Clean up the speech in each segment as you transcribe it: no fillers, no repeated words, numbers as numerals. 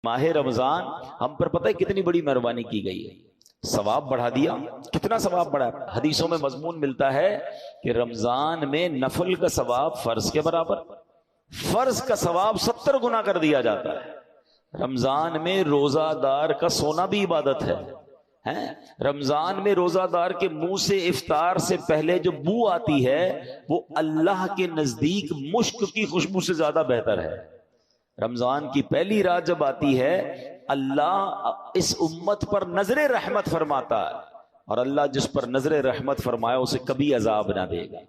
ماہ رمضان ہم پر پتہ ہے کتنی بڑی مہربانی کی گئی ہے، ثواب بڑھا دیا۔ کتنا ثواب بڑھا؟ حدیثوں میں مضمون ملتا ہے کہ رمضان میں نفل کا ثواب فرض کے برابر، فرض کا ثواب 70 گنا کر دیا جاتا ہے۔ رمضان میں روزہ دار کا سونا بھی عبادت ہے۔ رمضان میں روزہ دار کے منہ سے افطار سے پہلے جو بو آتی ہے وہ اللہ کے نزدیک مشک کی خوشبو سے زیادہ بہتر ہے۔ رمضان کی پہلی رات جب آتی ہے اللہ اس امت پر نظر رحمت فرماتا ہے، اور اللہ جس پر نظر رحمت فرمائے اسے کبھی عذاب نہ دے گا۔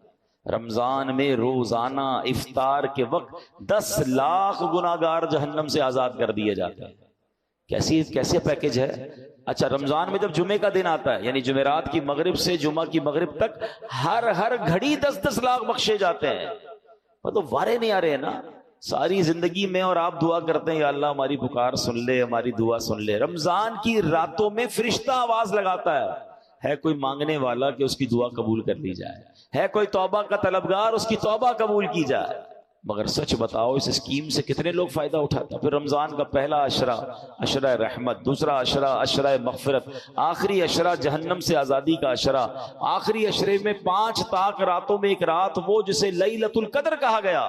رمضان میں روزانہ افطار کے وقت 10 لاکھ گناہگار جہنم سے آزاد کر دیے جاتے ہیں۔ کیسے پیکج ہے؟ اچھا، رمضان میں جب جمعے کا دن آتا ہے، یعنی جمعرات کی مغرب سے جمعہ کی مغرب تک ہر گھڑی 10 لاکھ بخشے جاتے ہیں۔ تو وارے نہیں آ رہے ہیں نا ساری زندگی میں، اور آپ دعا کرتے ہیں یا اللہ ہماری پکار سن لے، ہماری دعا سن لے۔ رمضان کی راتوں میں فرشتہ آواز لگاتا ہے کوئی مانگنے والا کہ اس کی دعا قبول کر لی جائے، ہے کوئی توبہ کا طلبگار اس کی توبہ قبول کی جائے۔ مگر سچ بتاؤ اس اسکیم سے کتنے لوگ فائدہ اٹھاتے ہیں؟ پھر رمضان کا پہلا عشرہ عشرہ رحمت، دوسرا عشرہ عشرہ مغفرت، آخری عشرہ جہنم سے آزادی کا عشرہ، آخری عشرے میں 5 طاق راتوں میں ایک رات وہ جسے لیلۃ القدر کہا گیا،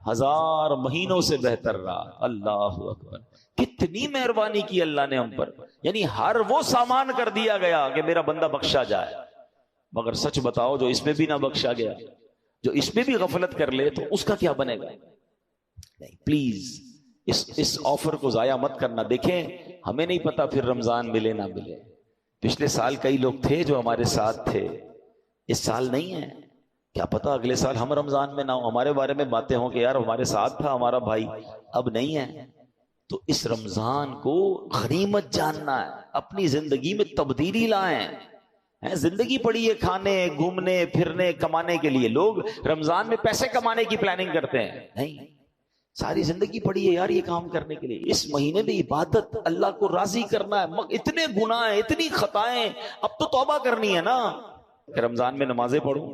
1000 مہینوں سے بہتر رات۔ اللہ اکبر، کتنی مہربانی کی اللہ نے ہم پر، یعنی ہر وہ سامان کر دیا گیا کہ میرا بندہ بخشا جائے۔ مگر سچ بتاؤ جو اس میں بھی نہ بخشا گیا، جو اس میں بھی غفلت کر لے تو اس کا کیا بنے گا؟ نہیں، پلیز اس آفر کو ضائع مت کرنا۔ دیکھیں ہمیں نہیں پتا پھر رمضان ملے نہ ملے۔ پچھلے سال کئی لوگ تھے جو ہمارے ساتھ تھے، اس سال نہیں ہے، کیا پتا اگلے سال ہم رمضان میں نہ ہو، ہمارے بارے میں باتیں ہوں کہ یار ہمارے ساتھ تھا ہمارا بھائی، اب نہیں ہے۔ تو اس رمضان کو غنیمت جاننا ہے، اپنی زندگی میں تبدیلی لائیں۔ زندگی پڑی ہے کھانے گھومنے پھرنے کمانے کے لیے، لوگ رمضان میں پیسے کمانے کی پلاننگ کرتے ہیں، نہیں، ساری زندگی پڑی ہے یار یہ کام کرنے کے لیے۔ اس مہینے میں عبادت، اللہ کو راضی کرنا ہے، اتنے گناہ ہیں، اتنی خطائیں، اب تو توبہ کرنی ہے نا۔ کہ رمضان میں نمازیں پڑھوں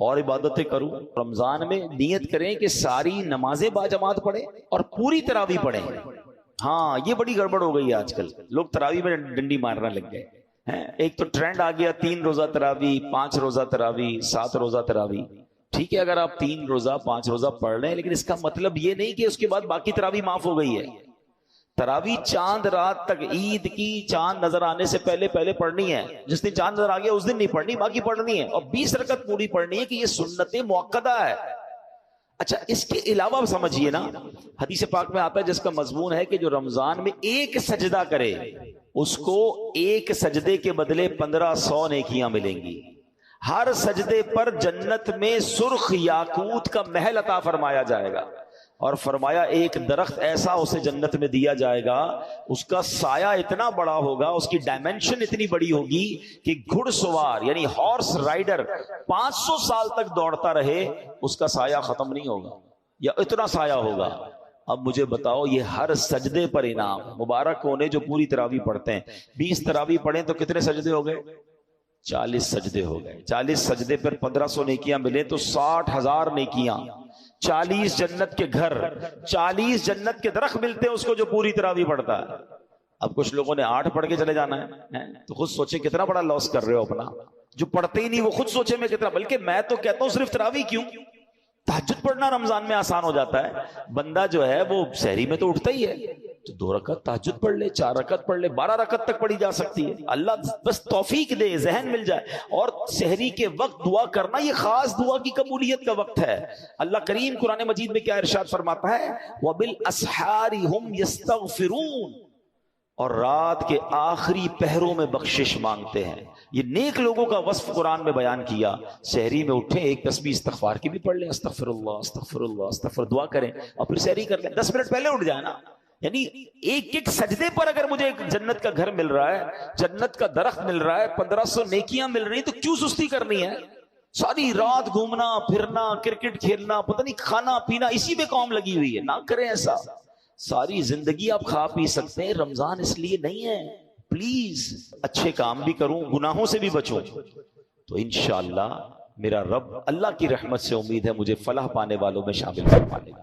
اور عبادتیں کروں۔ رمضان میں نیت کریں کہ ساری نمازیں باجماعت پڑھیں اور پوری تراویح پڑھیں۔ ہاں یہ بڑی گڑبڑ ہو گئی ہے آج کل، لوگ تراویح میں ڈنڈی مارنا لگ گئے۔ ایک تو ٹرینڈ آ گیا 3 روزہ تراویح، 5 روزہ تراویح، 7 روزہ تراویح۔ ٹھیک ہے اگر آپ 3 روزہ 5 روزہ پڑھ رہے ہیں، لیکن اس کا مطلب یہ نہیں کہ اس کے بعد باقی تراویح معاف ہو گئی ہے۔ تراویح چاند رات تک، عید کی چاند نظر آنے سے پہلے پڑھنی ہے۔ جس دن چاند نظر آ گیا اس دن نہیں پڑھنی، باقی پڑھنی ہے، اور 20 رکعت پوری پڑھنی ہے، کہ یہ سنت مؤکدہ ہے۔ اچھا اس کے علاوہ سمجھیے نا، حدیث پاک میں آتا ہے جس کا مضمون ہے کہ جو رمضان میں ایک سجدہ کرے اس کو ایک سجدے کے بدلے 1500 نیکیاں ملیں گی۔ ہر سجدے پر جنت میں سرخ یاقوت کا محل عطا فرمایا جائے گا، اور فرمایا ایک درخت ایسا اسے جنت میں دیا جائے گا، اس کا سایہ اتنا بڑا ہوگا، اس کی ڈائمنشن اتنی بڑی ہوگی کہ گھڑ سوار یعنی ہارس رائڈر 500 سال تک دوڑتا رہے اس کا سایہ ختم نہیں ہوگا، یا اتنا سایہ ہوگا۔ اب مجھے بتاؤ یہ ہر سجدے پر انعام، مبارک ہونے جو پوری تراویح پڑھتے ہیں۔ 20 تراویح پڑھیں تو کتنے سجدے ہو گئے؟ 40 سجدے ہو گئے۔ 40 سجدے پر 1500 نیکیاں ملے تو 60,000 نیکیاں، 40 جنت کے گھر، 40 جنت کے درخت ملتے ہیں اس کو جو پوری تراویح پڑھتا ہے۔ اب کچھ لوگوں نے 8 پڑھ کے چلے جانا ہے، تو خود سوچے کتنا بڑا لاس کر رہے ہو اپنا۔ جو پڑھتے ہی نہیں وہ خود سوچے میں کتنا، بلکہ میں تو کہتا ہوں صرف تراویح کیوں، تہجد پڑھنا رمضان میں آسان ہو جاتا ہے۔ بندہ جو ہے وہ سحری میں تو اٹھتا ہی ہے، تو 2 رکعت تہجد پڑھ لے، 4 رکعت پڑھ لے، 12 رکعت تک پڑھی جا سکتی ہے۔ اللہ بس توفیق دے، ذہن مل جائے۔ اور سحری کے وقت دعا کرنا یہ خاص دعا کی قبولیت کا وقت ہے۔ اللہ کریم قرآن مجید میں کیا ارشاد فرماتا ہے؟ وَبِالْأَسْحَارِ هُمْ يَسْتَغْفِرُونَ، اور رات کے آخری پہروں میں بخشش مانگتے ہیں۔ یہ نیک لوگوں کا وصف قرآن میں بیان کیا۔ سحری میں اٹھیں، ایک تسبیح استغفار کی بھی پڑھ لیں، استغفر اللہ استغفر اللہ استغفر، دعا کریں، اور پھر سحری کر لیں۔ 10 منٹ پہلے اٹھ جائیں نا۔ یعنی ایک سجدے پر اگر مجھے ایک جنت کا گھر مل رہا ہے، جنت کا درخت مل رہا ہے، 1500 نیکیاں مل رہی، تو کیوں سستی کرنی ہے؟ ساری رات گھومنا پھرنا، کرکٹ کھیلنا، پتہ نہیں کھانا پینا، اسی میں قوم لگی ہوئی ہے۔ نہ کریں ایسا۔ ساری زندگی آپ کھا پی سکتے ہیں، رمضان اس لیے نہیں ہے۔ پلیز اچھے کام بھی کروں، گناہوں سے بھی بچوں، تو انشاءاللہ میرا رب، اللہ کی رحمت سے امید ہے مجھے فلاح پانے والوں میں شامل فرما لے گا۔